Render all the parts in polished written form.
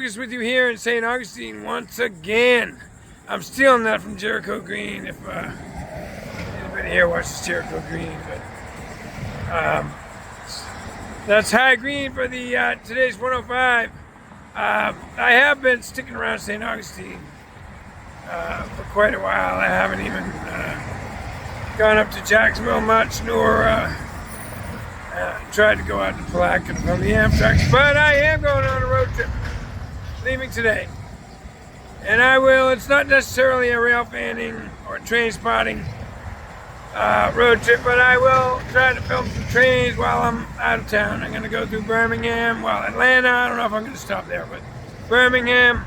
Lucas with you here in St. Augustine once again. I'm stealing that from Jericho Green if anybody here watches Jericho Green. But that's High Green for the today's 105. I have been sticking around St. Augustine for quite a while. I haven't even gone up to Jacksonville much, nor tried to go out to Palatka from the Amtrak, but I am going on a road trip, leaving today. And I will, it's not necessarily a rail fanning or train spotting road trip, but I will try to film some trains while I'm out of town. I'm going to go through Birmingham, Atlanta, I don't know if I'm going to stop there, but Birmingham,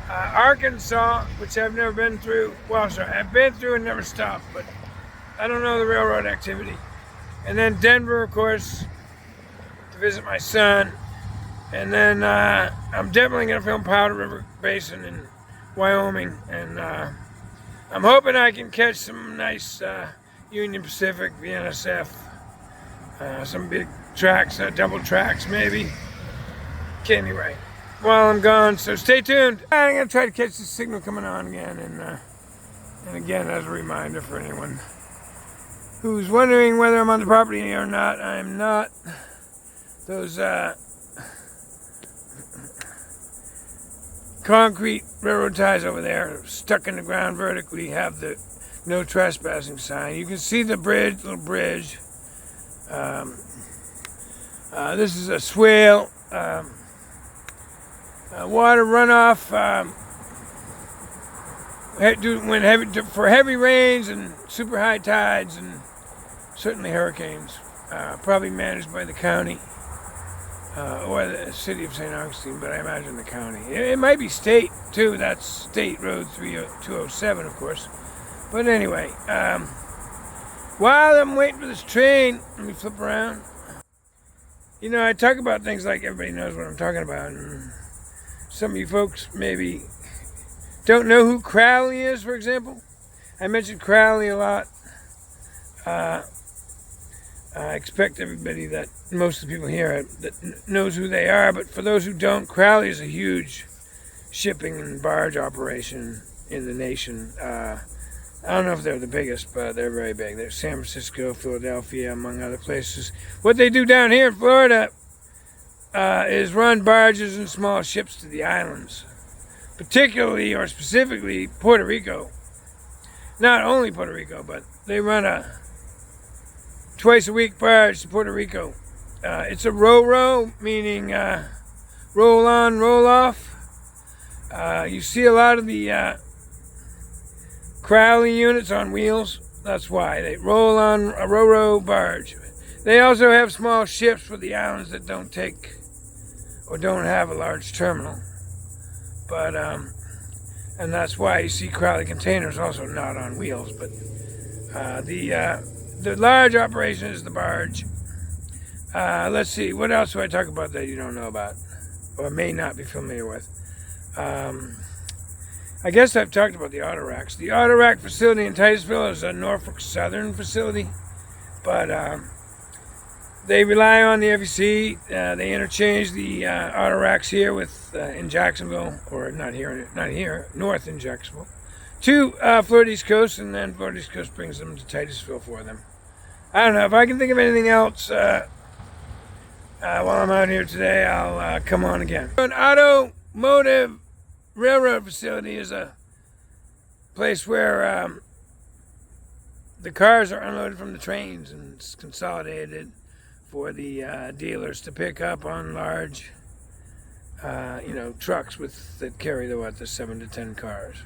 Arkansas, which I've never been through. Well, sorry, I've been through and never stopped, but I don't know the railroad activity. And then Denver, of course, to visit my son. And then I'm definitely going to film Powder River Basin in Wyoming. And I'm hoping I can catch some nice Union Pacific, BNSF, some big tracks, double tracks maybe. Anyway, while I'm gone, so stay tuned. I'm going to try to catch the signal coming on again. And again, as a reminder for anyone who's wondering whether I'm on the property or not, I'm not. Those concrete railroad ties over there, stuck in the ground vertically, have the no trespassing sign. You can see the bridge, little bridge. This is a swale, water runoff. For heavy rains and super high tides and certainly hurricanes, probably managed by the county or the city of St. Augustine, but I imagine the county. It might be state too. That's State Road 207, of course. But anyway, while I'm waiting for this train, let me flip around. You know, I talk about things like everybody knows what I'm talking about, and some of you folks maybe don't know who Crowley is, for example. I mentioned Crowley a lot. I expect everybody that most of the people here that knows who they are, but for those who don't, Crowley is a huge shipping and barge operation in the nation. I don't know if they're the biggest, but they're very big. They're San Francisco, Philadelphia, among other places. What they do down here in Florida is run barges and small ships to the islands, particularly or specifically Puerto Rico. Not only Puerto Rico, but they run a twice-a-week barge to Puerto Rico. It's a ro-ro, meaning roll on, roll off. You see a lot of the Crowley units on wheels. That's why they roll on a ro-ro barge. They also have small ships for the islands that don't take or don't have a large terminal. But and that's why you see Crowley containers also not on wheels. But the large operation is the barge. Let's see, what else do I talk about that you don't know about or may not be familiar with? I guess I've talked about the auto racks. The auto rack facility in Titusville is a Norfolk Southern facility, but they rely on the FEC. They interchange the auto racks here with in Jacksonville, or not here, north in Jacksonville, to Florida East Coast, and then Florida East Coast brings them to Titusville for them. I don't know if I can think of anything else while I'm out here today. I'll come on again. An automotive railroad facility is a place where the cars are unloaded from the trains and it's consolidated for the dealers to pick up on large, trucks that carry the 7 to 10 cars.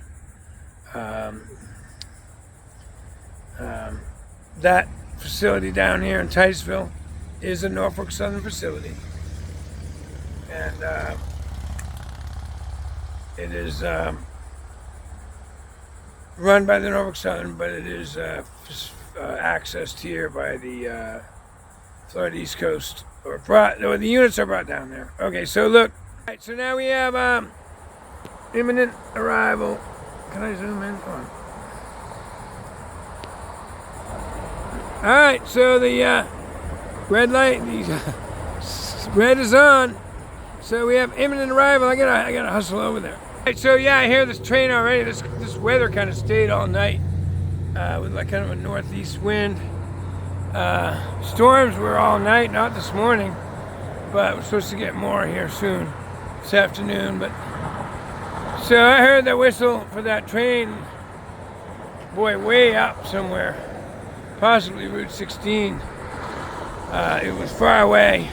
That facility down here in Titusville is a Norfolk Southern facility, and it is run by the Norfolk Southern, but it is accessed here by the Florida East Coast, or the units are brought down there. Okay, so look, all right, so now we have imminent arrival. Can I zoom in? Come on. All right, so the red light, the red is on. So we have imminent arrival. I gotta hustle over there. Right, so yeah, I hear this train already. This weather kind of stayed all night with like kind of a northeast wind. Storms were all night, not this morning, but we're supposed to get more here soon, this afternoon. But so I heard the whistle for that train, boy, way up somewhere, possibly Route 16. It was far away,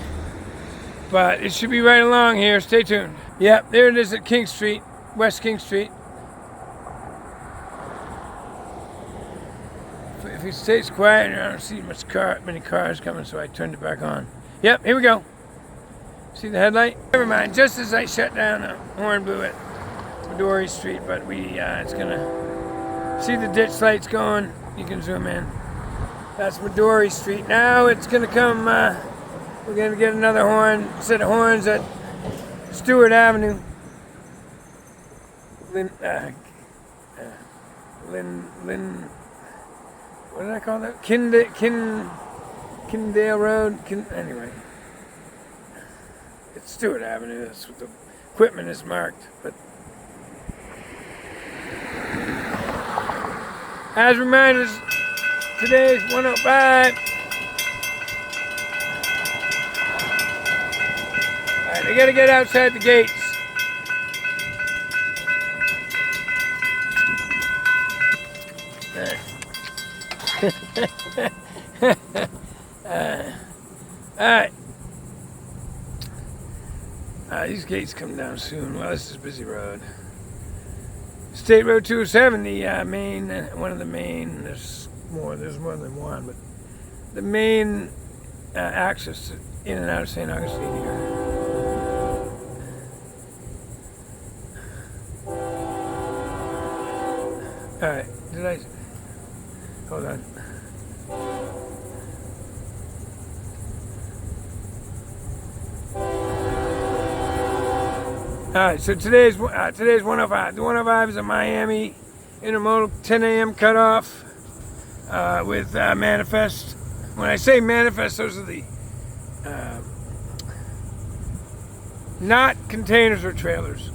but it should be right along here. Stay tuned. Yep, there it is at King Street, West King Street. If it stays quiet, I don't see many cars coming, so I turned it back on. Yep, here we go. See the headlight? Never mind, just as I shut down, the horn blew at Midori Street, but it's gonna see the ditch lights going. You can zoom in. That's Midori Street. Now it's gonna come, we're gonna get another set of horns at Stewart Avenue. What did I call that? Kindale Road. Anyway, it's Stewart Avenue. That's what the equipment is marked. But as reminders, today's 105. All right, I gotta get outside the gates. Alright. These gates come down soon. Well, this is a busy road. State Road 207, the main, one of the main, there's more than one, but the main access in and out of St. Augustine here. Alright, hold on. Alright, so today's 105. The 105 is a Miami intermodal 10 a.m. cutoff with manifest. When I say manifest, those are the not containers or trailers,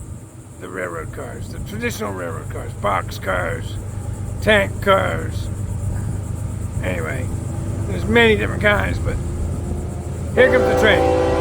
the railroad cars, the traditional railroad cars, box cars, tank cars. Anyway, there's many different kinds, but here comes the train.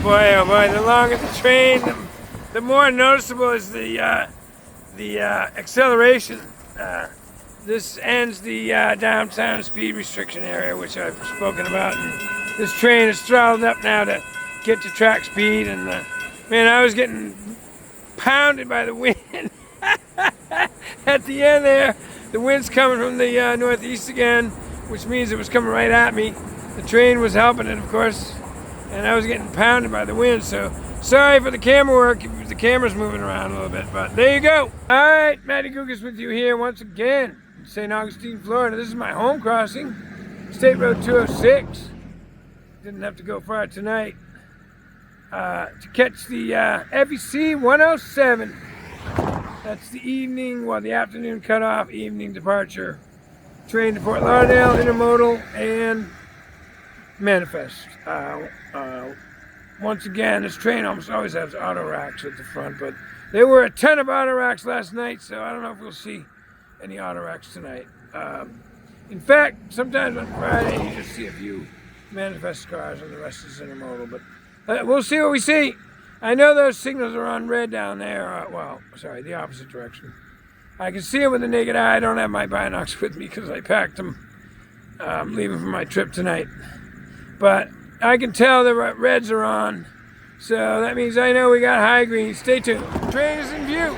boy, oh boy, the longer the train, the more noticeable is the acceleration. This ends the downtown speed restriction area, which I've spoken about. And this train is throttled up now to get to track speed. And man, I was getting pounded by the wind at the end there. The wind's coming from the northeast again, which means it was coming right at me. The train was helping it, of course, and I was getting pounded by the wind. So sorry for the camera work if the camera's moving around a little bit, but there you go. All right, Matty Gugas with you here once again in St. Augustine, Florida. This is my home crossing, State Road 206. Didn't have to go far tonight to catch the FEC 107. That's the evening, well, the afternoon cutoff, evening departure. Train to Fort Lauderdale, intermodal, and manifest. Once again, this train almost always has auto racks at the front, but there were a ton of auto racks last night, so I don't know if we'll see any auto racks tonight. In fact, sometimes on Friday you just see a few manifest cars and the rest is intermodal, but we'll see what we see. I know those signals are on red down there. Well, sorry, the opposite direction. I can see them with the naked eye. I don't have my binocs with me because I packed them leaving for my trip tonight. But I can tell the reds are on, so that means I know we got high green. Stay tuned. Train is in view.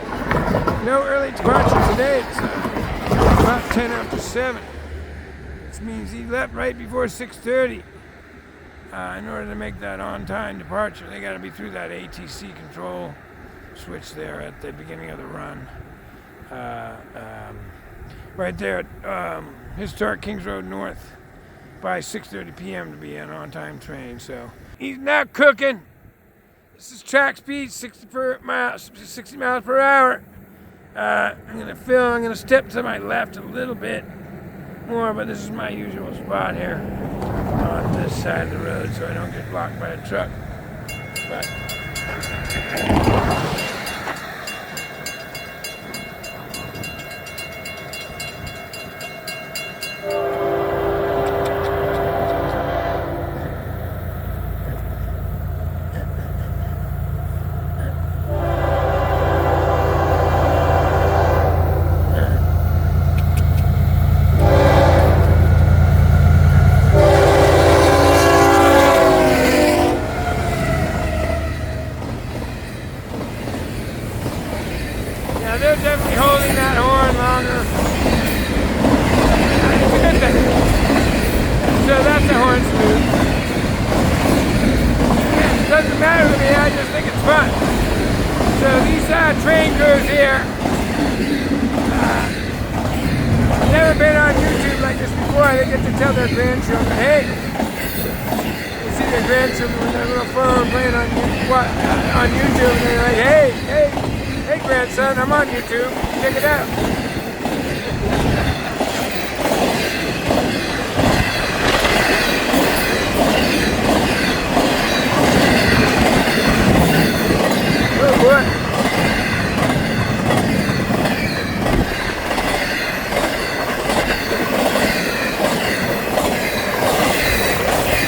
No early departure today. It's about 10 after 7. This means he left right before 6:30. In order to make that on-time departure, they got to be through that ATC control switch there at the beginning of the run. Right there at historic Kings Road North by 6:30 p.m. to be an on-time train. So he's now cooking. This is track speed, 60 miles per hour. I'm gonna step to my left a little bit more, but this is my usual spot here on this side of the road so I don't get blocked by a truck. But they're definitely holding that horn longer. It's a good thing. So that's the horn smooth. It doesn't matter to me, I just think it's fun. So these train crews here, never been on YouTube like this before. They get to tell their grandchildren, hey, you see their grandchildren with their little phone playing on YouTube, and they're like, hey grandson, I'm on YouTube, check it out. Oh boy.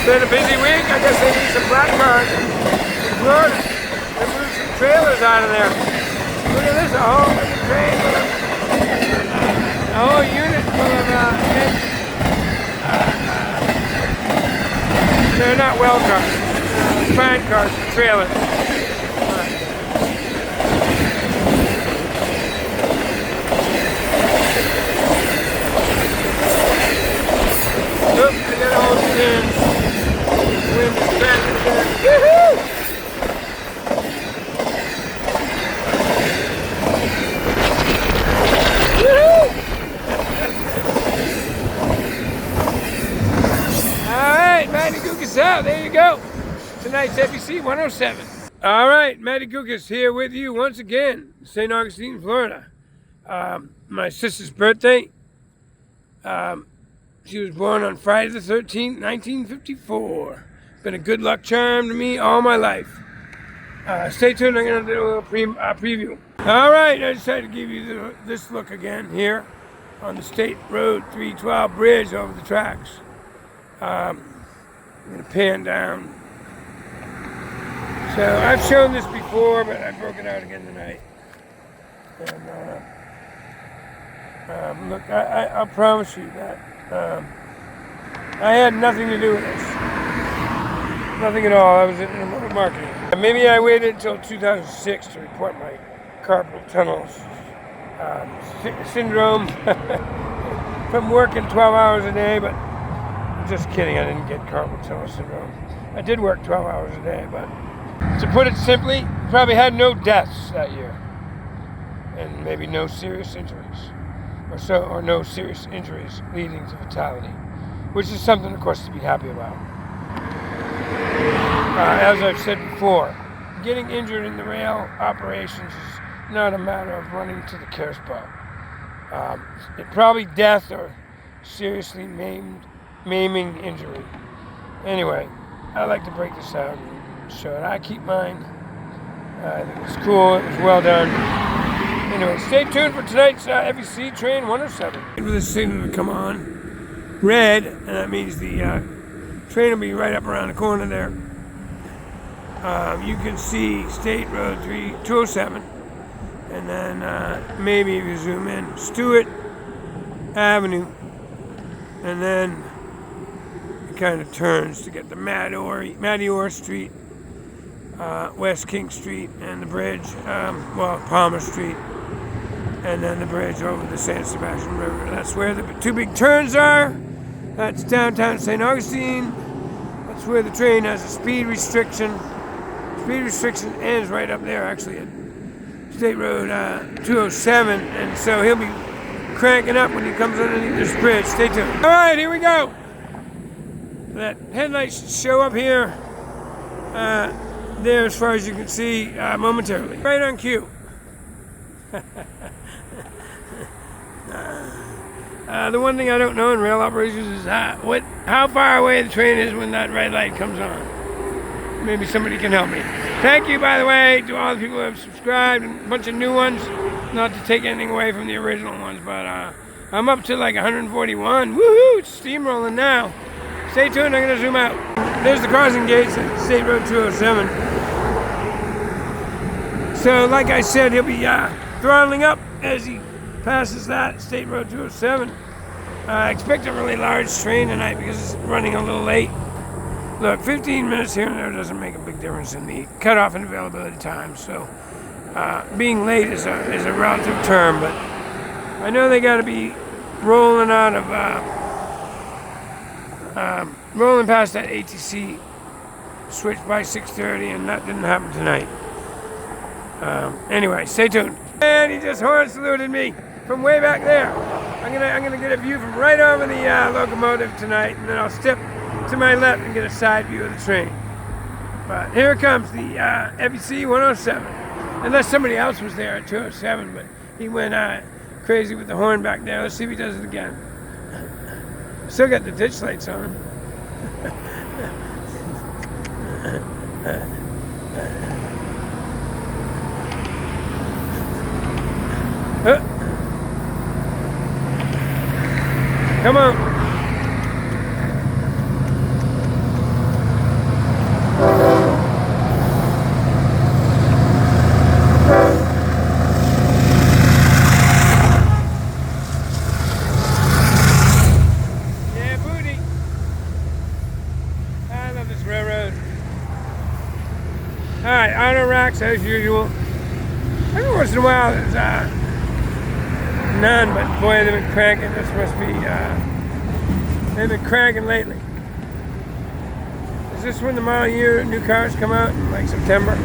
Been a busy week. I guess they need some black cars in Florida. They moved some trailers out of there. Look at this, a whole train a whole unit full of they're not well cars, fine cars, trailers. Look, I got all these ends. The wind is cracking again. Woohoo! Matty Gugas out. There you go. Tonight's FEC 107. All right, Matty Gugas here with you once again, St. Augustine, Florida. My sister's birthday. She was born on Friday the 13th, 1954. Been a good luck charm to me all my life. Stay tuned. I'm going to do a little preview. All right, I decided to give you this look again here on the State Road 312 bridge over the tracks. I'm going to pan down So I've shown this before, but I broke it out again tonight. And look, I'll promise you that I had nothing to do with this. Nothing at all. I was in marketing. Maybe I waited until 2006 to report my carpal tunnel syndrome from working 12 hours a day, but I'm just kidding. I didn't get carpal tunnel syndrome. I did work 12 hours a day, but to put it simply, probably had no deaths that year, and maybe no serious injuries, or no serious injuries leading to fatality, which is something, of course, to be happy about. As I've said before, getting injured in the rail operations is not a matter of running to the care spot. It probably death or seriously maiming injury. Anyway, I like to break this out and show it. I keep mine. I think it's cool. It was well done. Anyway, stay tuned for tonight's FEC Train 107. Wait for this signal to come on. Red, and that means the train will be right up around the corner there. You can see State Road 207, and then maybe if you zoom in, Stewart Avenue, and then it kind of turns to get to Matty Orr Street, West King Street, and the bridge, Palmer Street, and then the bridge over the San Sebastian River. That's where the two big turns are. That's downtown St. Augustine. That's where the train has a speed restriction. Speed restriction ends right up there, actually, at State Road 207, and so he'll be cranking up when he comes underneath this bridge. Stay tuned. All right, here we go. That headlight should show up here, there as far as you can see momentarily. Right on cue. The one thing I don't know in rail operations is how far away the train is when that red light comes on. Maybe somebody can help me. Thank you, by the way, to all the people who have subscribed, and a bunch of new ones. Not to take anything away from the original ones, but I'm up to like 141. Woohoo! It's steamrolling now. Stay tuned, I'm going to zoom out. There's the crossing gates at State Road 207. So, like I said, he'll be throttling up as he passes that State Road 207. I expect a really large train tonight because it's running a little late. Look, 15 minutes here and there doesn't make a big difference in the cutoff and availability time. So, being late is a relative term, but I know they got to be rolling out of rolling past that ATC switch by 6:30, and that didn't happen tonight. Anyway, stay tuned. And he just horn saluted me from way back there. I'm gonna get a view from right over the locomotive tonight, and then I'll step to my left and get a side view of the train. But here comes the FEC 107. Unless somebody else was there at 207, but he went crazy with the horn back there. Let's see if he does it again. Still got the ditch lights on. Come on. Yeah, booty. I love this railroad. All right, auto racks as usual. Every once in a while there's none, but boy, they've been cranking. This must be, they've been cranking lately. Is this when the model year new cars come out in like September?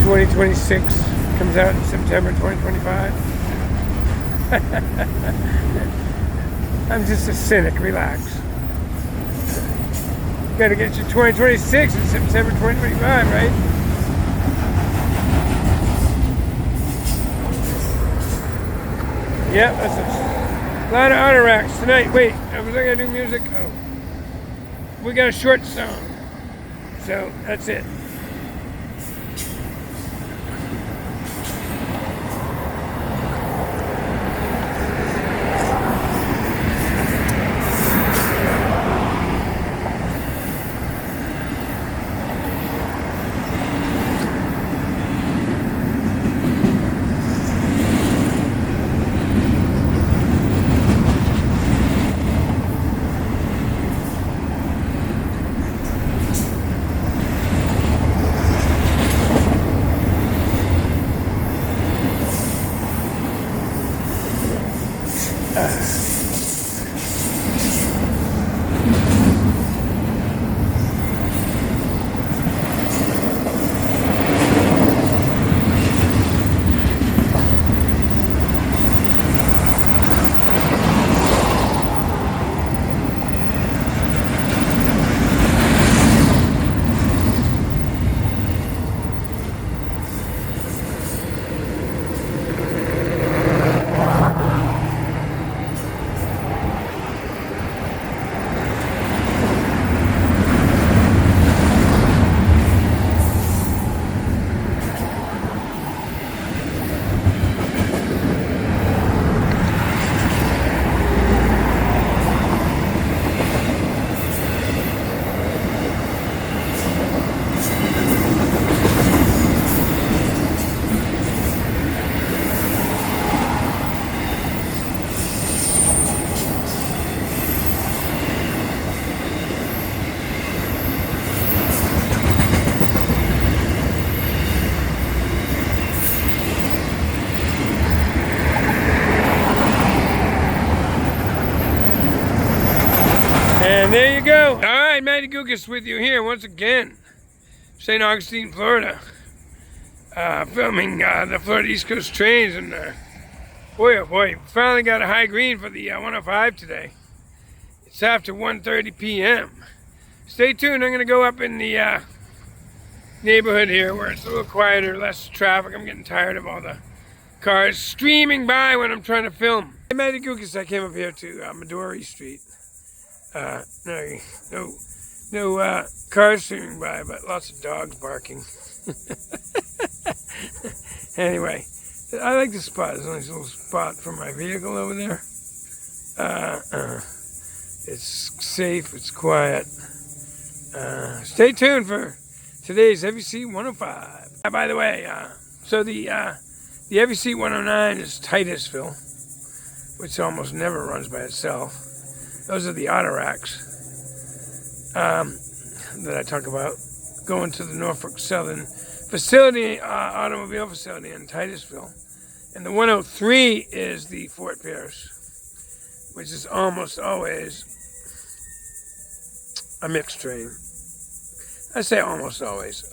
2026 comes out in September 2025. I'm just a cynic, relax. You gotta get your 2026 in September 2025, right? Yep, that's a lot of auto racks tonight. Wait, was I gonna do music? Oh, we got a short song, so that's it. you go. All right, Matty Gukas with you here once again. St. Augustine, Florida. Filming the Florida East Coast trains. And boy, oh boy, finally got a high green for the 105 today. It's after 1:30 p.m. Stay tuned. I'm going to go up in the neighborhood here where it's a little quieter, less traffic. I'm getting tired of all the cars streaming by when I'm trying to film. Hey, Matty Gukas, I came up here to Midori Street. No cars streaming by, but lots of dogs barking. Anyway, I like this spot. There's a nice little spot for my vehicle over there. It's safe, it's quiet. Stay tuned for today's FEC 105. By the way, so the FEC 109 is Titusville, which almost never runs by itself. Those are the auto racks that I talk about, going to the Norfolk Southern facility, automobile facility in Titusville. And the 103 is the Fort Pierce, which is almost always a mixed train. I say almost always.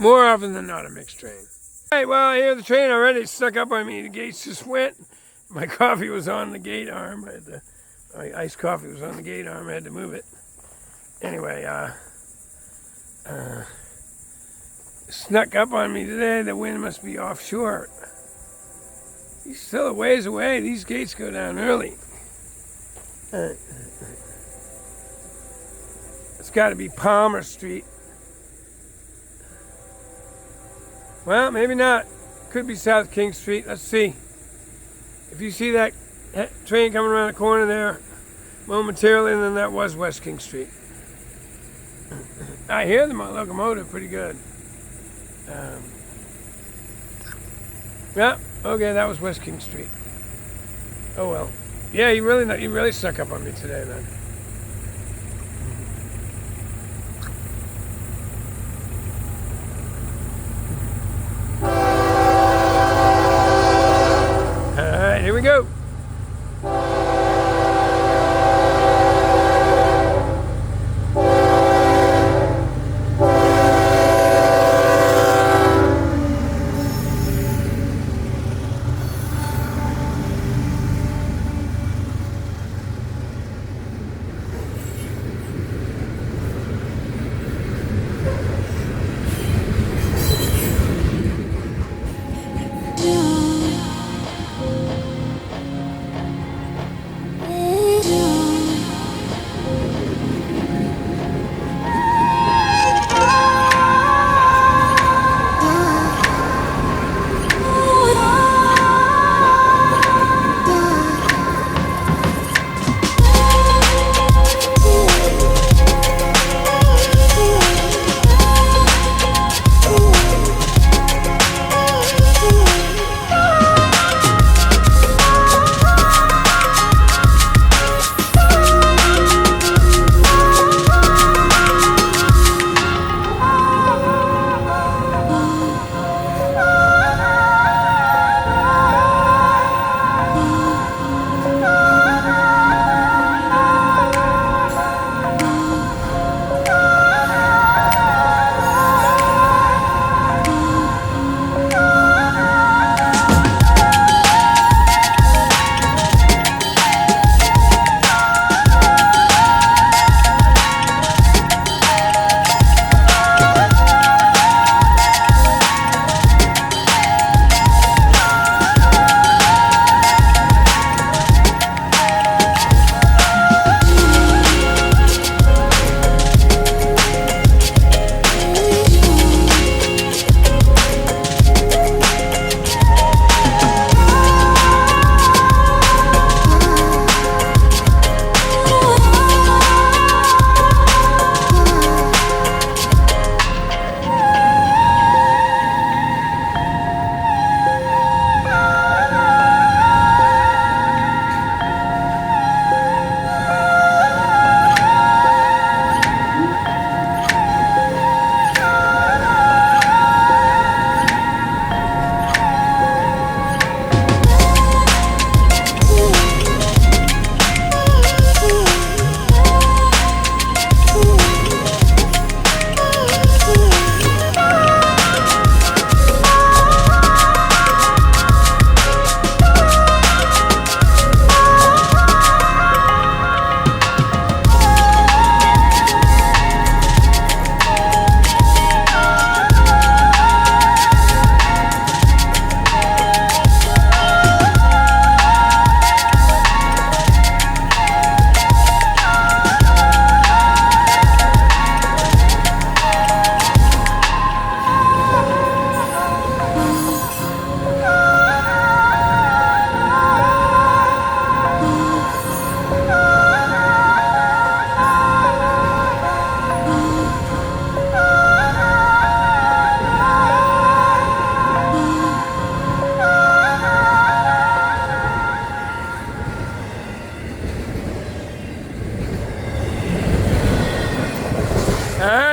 More often than not, a mixed train. All right, well, I hear the train already. It snuck up on me. The gates just went. My coffee was on the gate arm. My iced coffee was on the gate arm. I had to move it. Anyway, snuck up on me today. The wind must be offshore. He's still a ways away. These gates go down early. It's got to be Palmer Street. Well, maybe not. Could be South King Street. Let's see. If you see that train coming around the corner there momentarily, then that was West King Street. I hear the locomotive pretty good. Yeah, okay, that was West King Street. Oh well. Yeah, he really stuck up on me today, then. All right, here we go.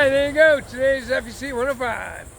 right, there you go. Today's FEC 105.